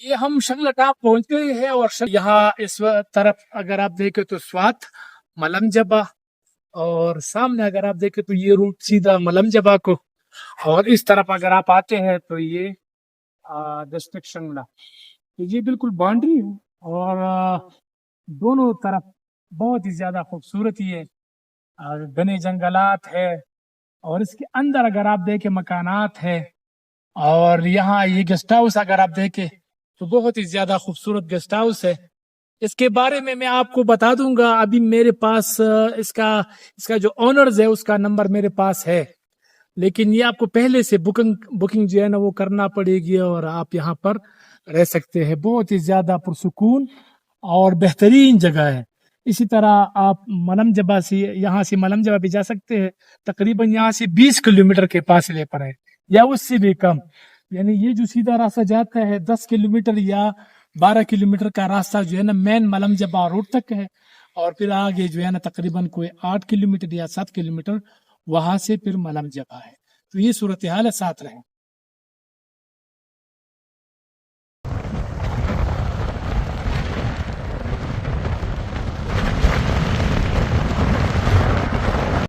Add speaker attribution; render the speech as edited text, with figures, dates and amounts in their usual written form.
Speaker 1: یہ ہم شنگلا ٹاپ پہنچ گئے ہیں، اور یہاں اس طرف اگر آپ دیکھیں تو سوات ملم جبا، اور سامنے اگر آپ دیکھیں تو یہ روٹ سیدھا ملم جبا کو، اور اس طرف اگر آپ آتے ہیں تو یہ ڈسٹرکٹ شنگلا، یہ بالکل باؤنڈری ہے، اور دونوں طرف بہت ہی زیادہ خوبصورت ہے، گھنے جنگلات ہے، اور اس کے اندر اگر آپ دیکھیں مکانات ہے، اور یہاں یہ گیسٹ ہاؤس اگر آپ دیکھیں تو بہت ہی زیادہ خوبصورت گیسٹ ہاؤس ہے۔ اس کے بارے میں آپ کو بتا دوں گا، ابھی میرے پاس اس کا جو اونرز ہے اس کا نمبر میرے پاس ہے، لیکن یہ آپ کو پہلے سے بکنگ جو ہے نا وہ کرنا پڑے گی، اور آپ یہاں پر رہ سکتے ہیں۔ بہت ہی زیادہ پرسکون اور بہترین جگہ ہے۔ اسی طرح آپ ملم جبا سے یہاں سے ملم جبا بھی جا سکتے ہیں، تقریباً یہاں سے 20 کلومیٹر کے فاصلے پر ہے، یا اس سے بھی کم۔ یعنی یہ جو سیدھا راستہ جاتا ہے 10 کلومیٹر یا 12 کلومیٹر کا راستہ جو ہے نا مین ملم جبا روڈ تک ہے، اور پھر آگے جو ہے نا تقریباً کوئی 8 کلومیٹر یا 7 کلومیٹر وہاں سے پھر ملم جبا ہے۔ تو یہ صورتحال ہے، ساتھ رہیں۔